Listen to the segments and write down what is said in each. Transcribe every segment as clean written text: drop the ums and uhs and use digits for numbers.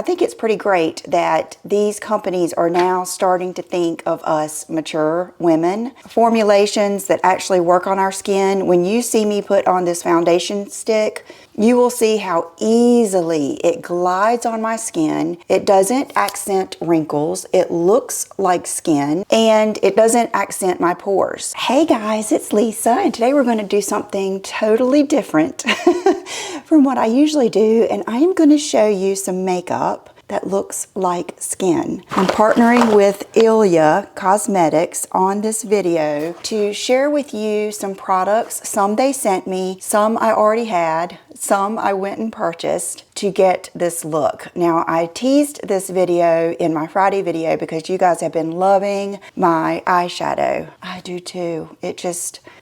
I think it's pretty great that these companies are now starting to think of us mature women. Formulations that actually work on our skin. When you see me put on this foundation stick, you will see how easily it glides on my skin. It doesn't accent wrinkles. It looks like skin, and it doesn't accent my pores. Hey guys, it's Lisa, and today we're going to do something totally different from what I usually do, and I am going to show you some makeup that looks like skin. I'm partnering with Ilia Cosmetics on this video to share with you some products. Some they sent me, some I already had, some I went and purchased to get this look. Now, I teased this video in my Friday video because you guys have been loving my eyeshadow. I do too.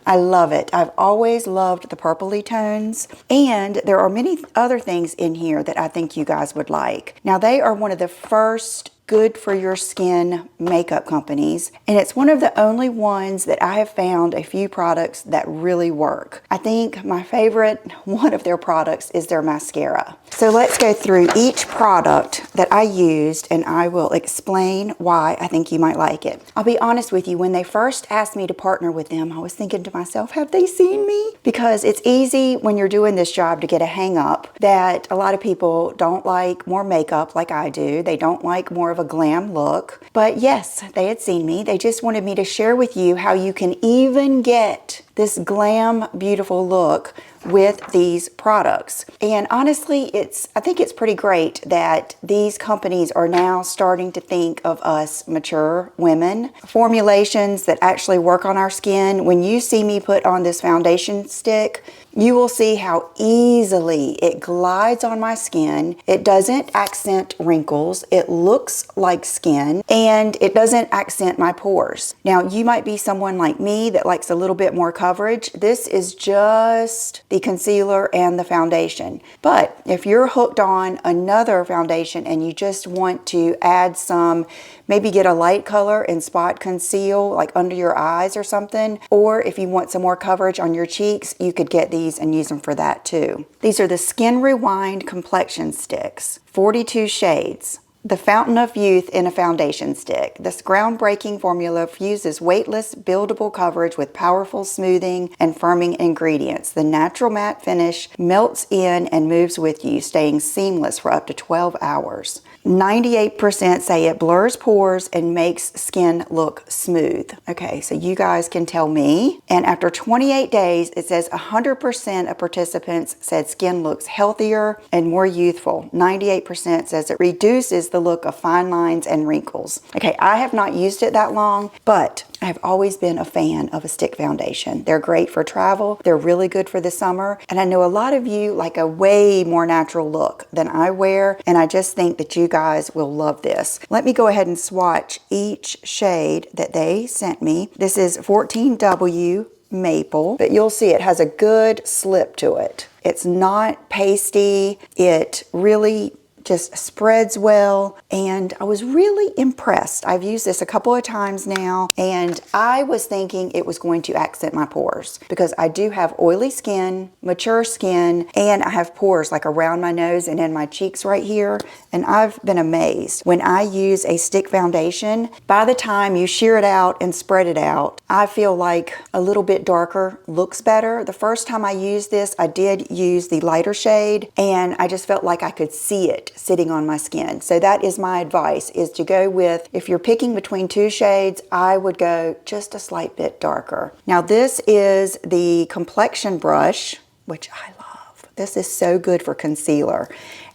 I love it. I've always loved the purpley tones, and there are many other things in here that I think you guys would like. Now, they are one of the first good for your skin makeup companies, and it's one of the only ones that I have found a few products that really work. I think my favorite one of their products is their mascara. So let's go through each product that I used, and I will explain why I think you might like it. I'll be honest with you, when they first asked me to partner with them, I was thinking to myself, have they seen me? Because it's easy when you're doing this job to get a hang up that a lot of people don't like more makeup like I do. They don't like more of a glam look. But yes, they had seen me. They just wanted me to share with you how you can even get this glam, beautiful look with these products. And honestly, I think it's pretty great that these companies are now starting to think of us mature women. Formulations that actually work on our skin. When you see me put on this foundation stick, you will see how easily it glides on my skin. It doesn't accent wrinkles. It looks like skin, and it doesn't accent my pores. Now, you might be someone like me that likes a little bit more coverage. This is just the concealer and the foundation. But if you're hooked on another foundation and you just want to add some, maybe get a light color and spot conceal like under your eyes or something, or if you want some more coverage on your cheeks, you could get these and use them for that too. These are the Skin Rewind Complexion Sticks, 42 shades. The Fountain of Youth in a foundation stick. This groundbreaking formula fuses weightless, buildable coverage with powerful smoothing and firming ingredients. The natural matte finish melts in and moves with you, staying seamless for up to 12 hours. 98% say it blurs pores and makes skin look smooth. Okay, so you guys can tell me. And after 28 days, it says 100% of participants said skin looks healthier and more youthful. 98% says it reduces the look of fine lines and wrinkles. Okay, I have not used it that long, but I've always been a fan of a stick foundation. They're great for travel. They're really good for the summer. And I know a lot of you like a way more natural look than I wear, and I just think that you guys will love this. Let me go ahead and swatch each shade that they sent me. This is 14W Maple, but you'll see it has a good slip to it. It's not pasty. It really just spreads well, and I was really impressed. I've used this a couple of times now, and I was thinking it was going to accent my pores because I do have oily skin, mature skin, and I have pores like around my nose and in my cheeks right here, and I've been amazed. When I use a stick foundation, by the time you shear it out and spread it out, I feel like a little bit darker looks better. The first time I used this, I did use the lighter shade, and I just felt like I could see it sitting on my skin. So that is my advice, is to go with, if you're picking between two shades, I would go just a slight bit darker. Now this is the Complexion brush, which I love. This is so good for concealer.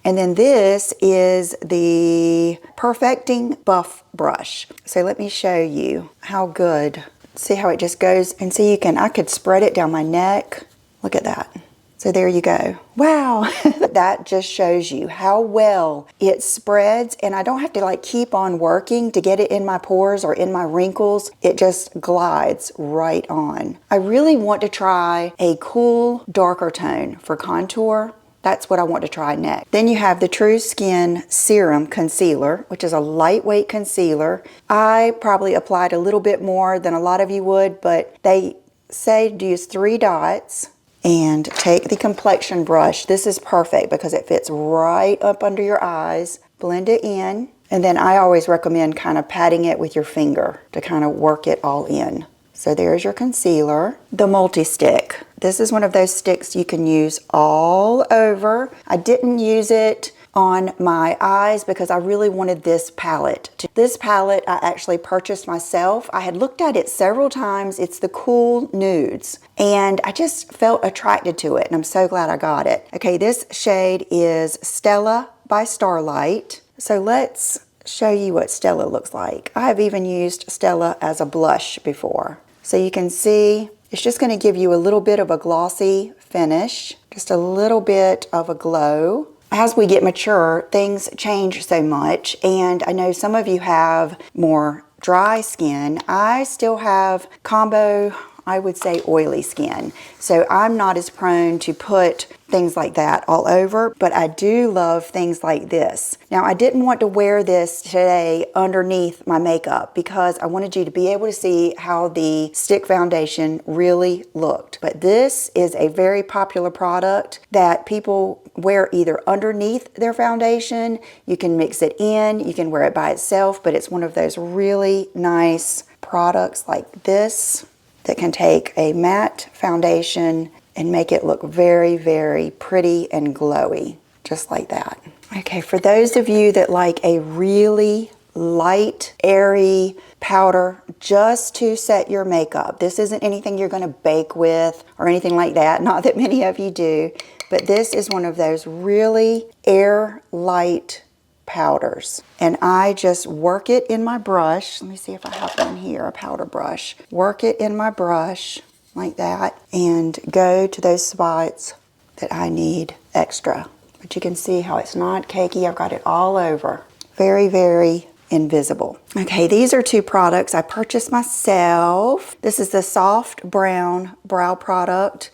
And then this is the Perfecting Buff brush. So let me show you how good. See how it just goes, and see, I could spread it down my neck. Look at that. So there you go. Wow, that just shows you how well it spreads, and I don't have to like keep on working to get it in my pores or in my wrinkles. It just glides right on. I really want to try a cool, darker tone for contour. That's what I want to try next. Then you have the True Skin Serum Concealer, which is a lightweight concealer. I probably applied a little bit more than a lot of you would, but they say to use 3 dots. And take the Complexion brush. This is perfect because it fits right up under your eyes. blend it in. And then I always recommend kind of patting it with your finger to kind of work it all in. So there's your concealer. The multi-stick. This is one of those sticks you can use all over. I didn't use it on my eyes because I really wanted this palette. This palette I actually purchased myself. I had looked at it several times. It's the Cool Nudes. And I just felt attracted to it, and I'm so glad I got it. Okay, this shade is Stella by Starlight. So let's show you what Stella looks like. I have even used Stella as a blush before. So you can see it's just going to give you a little bit of a glossy finish, just a little bit of a glow. As we get mature, things change so much, and I know some of you have more dry skin. I still have combo, I would say, oily skin. So I'm not as prone to put things like that all over, but I do love things like this. Now, I didn't want to wear this today underneath my makeup because I wanted you to be able to see how the stick foundation really looked. But this is a very popular product that people wear either underneath their foundation. You can mix it in, you can wear it by itself, but it's one of those really nice products like this that can take a matte foundation and make it look very, very pretty and glowy, just like that. Okay, for those of you that like a really light, airy powder just to set your makeup, this isn't anything you're gonna bake with or anything like that, not that many of you do, but this is one of those really air light powders. And I just work it in my brush. Let me see if I have one here, a powder brush. Work it in my brush like that and go to those spots that I need extra. But you can see how it's not cakey. I've got it all over. Very, very invisible. Okay, these are two products I purchased myself. This is the Soft Brown Brow Product.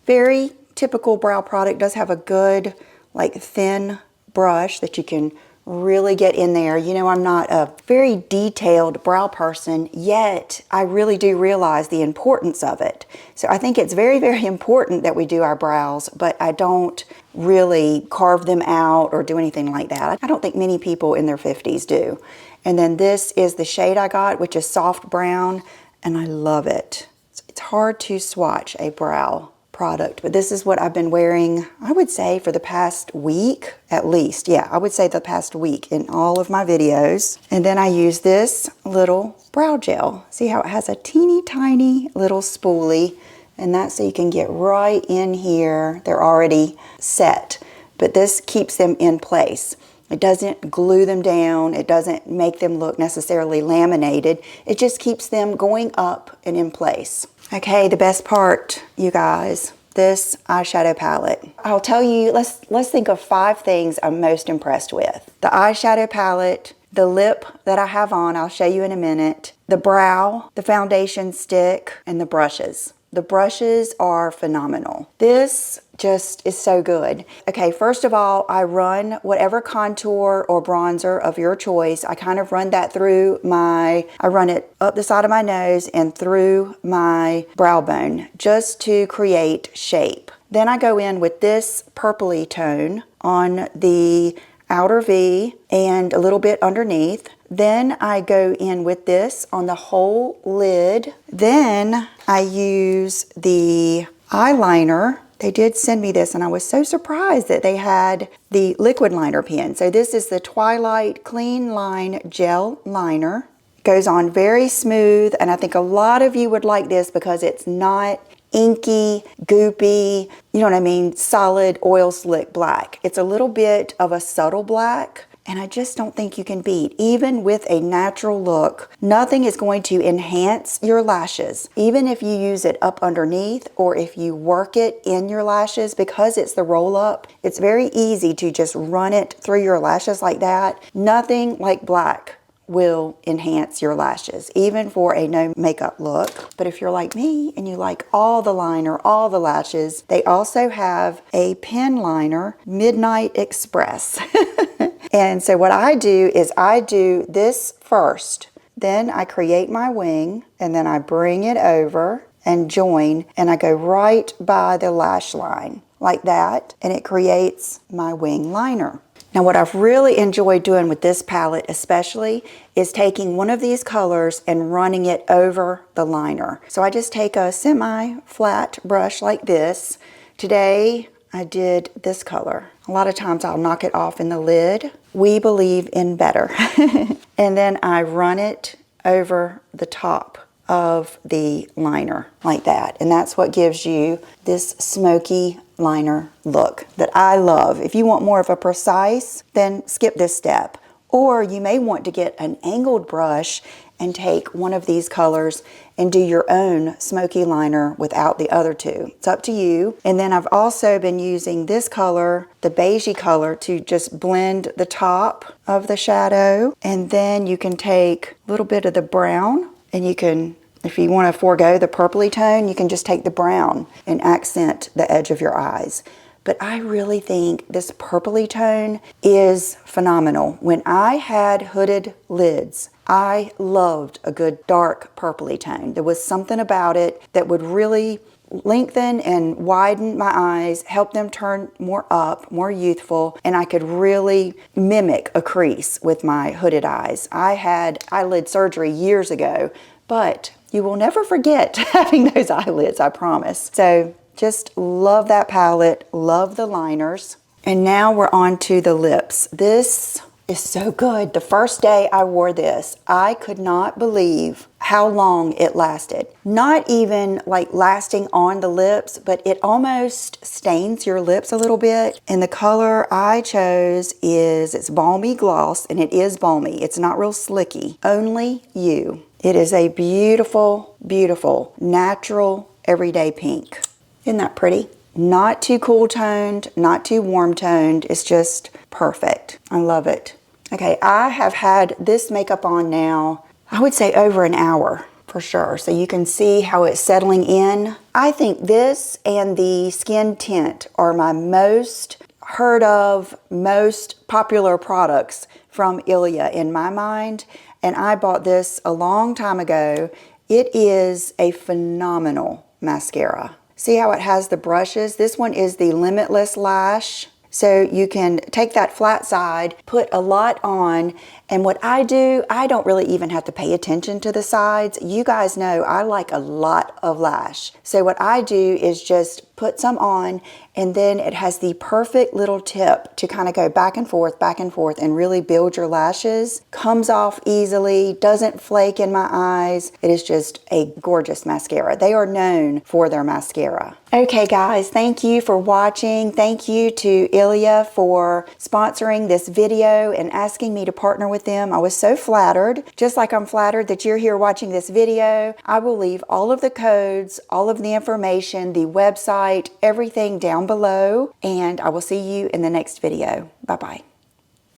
Very typical brow product. Does have a good, like, thin brush that you can really get in there. You know, I'm not a very detailed brow person, yet I really do realize the importance of it. So I think it's very, very important that we do our brows, but I don't really carve them out or do anything like that. I don't think many people in their 50s do. And then this is the shade I got, which is Soft Brown, and I love it. It's hard to swatch a brow product, but this is what I've been wearing, I would say, for the past week at least. Yeah, I would say the past week in all of my videos. And then I use this little brow gel. See how it has a teeny tiny little spoolie, and that's so you can get right in here. They're already set, but this keeps them in place. It doesn't glue them down. It doesn't make them look necessarily laminated. It just keeps them going up and in place. Okay, the best part, you guys, this eyeshadow palette. I'll tell you, let's think of 5 things I'm most impressed with. The eyeshadow palette, the lip that I have on, I'll show you in a minute, the brow, the foundation stick, and the brushes. The brushes are phenomenal. This just is so good. Okay, first of all, I run whatever contour or bronzer of your choice. I kind of run that through I run it up the side of my nose and through my brow bone just to create shape. Then I go in with this purpley tone on the outer V and a little bit underneath. Then I go in with this on the whole lid. Then I use the eyeliner. They did send me this and I was so surprised that they had the liquid liner pen. So this is the Twilight Clean Line Gel Liner. It goes on very smooth, and I think a lot of you would like this because it's not inky, goopy, you know what I mean, solid oil slick black. It's a little bit of a subtle black, and I just don't think you can beat. Even with a natural look, nothing is going to enhance your lashes. Even if you use it up underneath or if you work it in your lashes, because it's the roll up, it's very easy to just run it through your lashes like that. Nothing like black will enhance your lashes, even for a no makeup look. But if you're like me and you like all the liner, all the lashes, they also have a pen liner, Midnight Express. And so what I do is I do this first, then I create my wing, and then I bring it over and join, and I go right by the lash line like that, and it creates my wing liner. Now what I've really enjoyed doing with this palette especially is taking one of these colors and running it over the liner. So I just take a semi-flat brush like this. Today I did this color. A lot of times I'll knock it off in the lid. We believe in better. And then I run it over the top of the liner like that. And that's what gives you this smoky liner look that I love. If you want more of a precise, then skip this step. Or you may want to get an angled brush and take one of these colors and do your own smoky liner without the other two. It's up to you. And then I've also been using this color, the beigey color, to just blend the top of the shadow. And then you can take a little bit of the brown, and you can, if you want to forego the purpley tone, you can just take the brown and accent the edge of your eyes. But I really think this purpley tone is phenomenal. When I had hooded lids, I loved a good dark purpley tone. There was something about it that would really lengthen and widen my eyes, help them turn more up, more youthful, and I could really mimic a crease with my hooded eyes. I had eyelid surgery years ago, but you will never forget having those eyelids, I promise. So just love that palette, love the liners. And now we're on to the lips. This is so good. The first day I wore this, I could not believe how long it lasted. Not even like lasting on the lips, but it almost stains your lips a little bit. And the color I chose is, it's Balmy Gloss, and it is balmy. It's not real slicky. Only You. It is a beautiful, beautiful, natural, everyday pink. Isn't that pretty? Not too cool toned, not too warm toned. It's just perfect. I love it. Okay, I have had this makeup on now, I would say over an hour for sure. So you can see how it's settling in. I think this and the skin tint are my most heard of, most popular products from Ilia in my mind. And I bought this a long time ago. It is a phenomenal mascara. See how it has the brushes? This one is the Limitless Lash. So you can take that flat side, put a lot on, and what I do, I don't really even have to pay attention to the sides. You guys know I like a lot of lash. So what I do is just put some on, and then it has the perfect little tip to kind of go back and forth, and really build your lashes. Comes off easily, doesn't flake in my eyes. It is just a gorgeous mascara. They are known for their mascara. Okay guys, thank you for watching. Thank you to Ilia for sponsoring this video and asking me to partner with them. I was so flattered, just like I'm flattered that you're here watching this video. I will leave all of the codes, all of the information, the website, everything down below, and I will see you in the next video. Bye-bye.